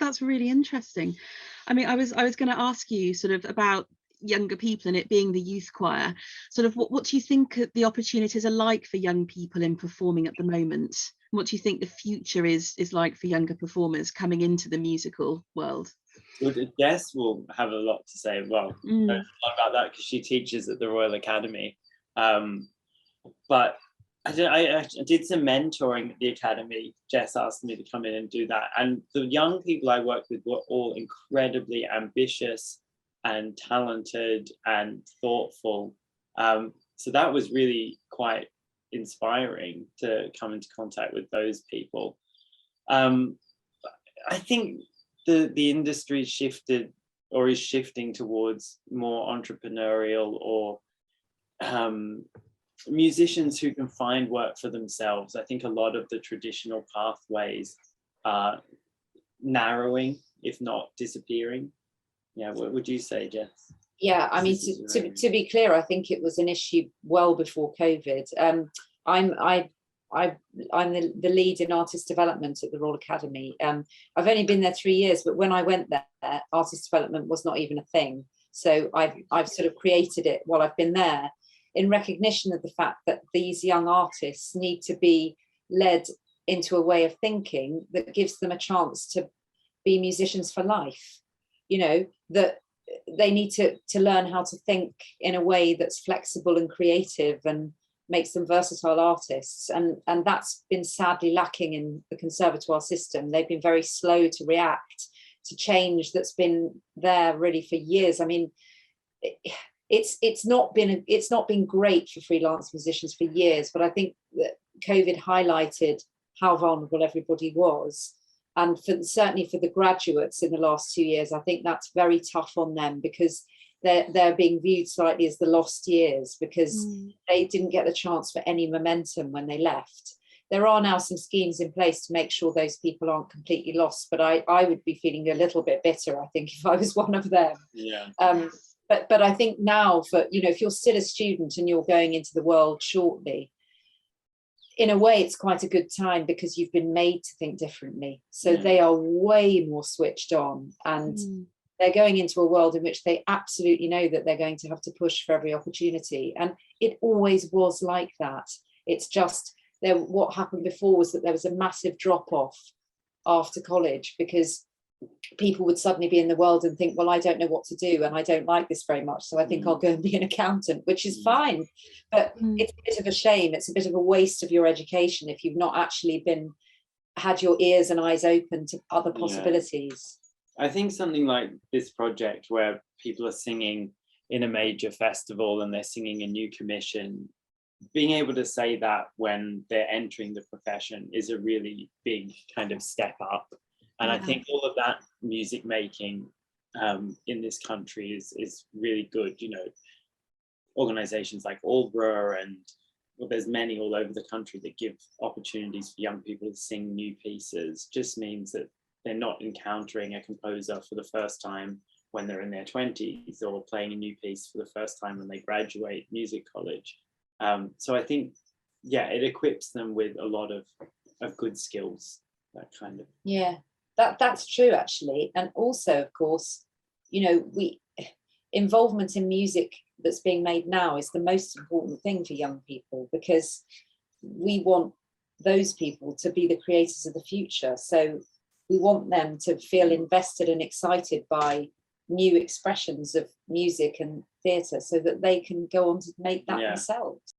That's really interesting. I mean, I was going to ask you sort of about younger people and it being the youth choir. Sort of what do you think the opportunities are like for young people in performing at the moment? What do you think the future is like for younger performers coming into the musical world? Well, Jess will have a lot to say. Well, Mm. about that because she teaches at the Royal Academy. Um, but I did some mentoring at the academy. Jess asked me to come in and do that, and the young people I worked with were all incredibly ambitious and talented and thoughtful. So that was really quite inspiring to come into contact with those people. Um, I think the industry shifted or is shifting towards more entrepreneurial or um, musicians who can find work for themselves. I think a lot of the traditional pathways are narrowing, if not disappearing. Yeah, what would you say, Jess? Yeah, I mean, to be clear, I think it was an issue well before COVID. I'm I, I'm the lead in artist development at the Royal Academy. I've only been there 3 years, but when I went there, artist development was not even a thing. So I've sort of created it while I've been there, in recognition of the fact that these young artists need to be led into a way of thinking that gives them a chance to be musicians for life. You know, that they need to learn how to think in a way that's flexible and creative and makes them versatile artists, and that's been sadly lacking in the conservatoire system. They've been very slow to react to change that's been there really for years. I mean, it's not been great for freelance musicians for years, but I think that COVID highlighted how vulnerable everybody was. And certainly for the graduates in the last 2 years, I think that's very tough on them, because they're being viewed slightly as the lost years, because they didn't get the chance for any momentum when they left. There are now some schemes in place to make sure those people aren't completely lost, but I would be feeling a little bit bitter, I think, if I was one of them. Yeah. But I think now, for, you know, if you're still a student and you're going into the world shortly, in a way it's quite a good time, because you've been made to think differently. So they are way more switched on, and they're going into a world in which they absolutely know that they're going to have to push for every opportunity. And it always was like that. It's just what happened before was that there was a massive drop off after college, because people would suddenly be in the world and think, well, I don't know what to do and I don't like this very much, so I think I'll go and be an accountant, which is fine. But it's a bit of a shame. It's a bit of a waste of your education if you've not actually had your ears and eyes open to other possibilities. I think something like this project, where people are singing in a major festival and they're singing a new commission, being able to say that when they're entering the profession is a really big kind of step up. And I think all of that music making in this country is really good. You know, organizations like Aldborough and, well, there's many all over the country that give opportunities for young people to sing new pieces, just means that they're not encountering a composer for the first time when they're in their 20s, or playing a new piece for the first time when they graduate music college. So I think, yeah, it equips them with a lot of good skills, that kind of. Yeah, that's true, actually. And also, of course, you know, involvement in music that's being made now is the most important thing for young people, because we want those people to be the creators of the future. So we want them to feel invested and excited by new expressions of music and theatre, so that they can go on to make that themselves.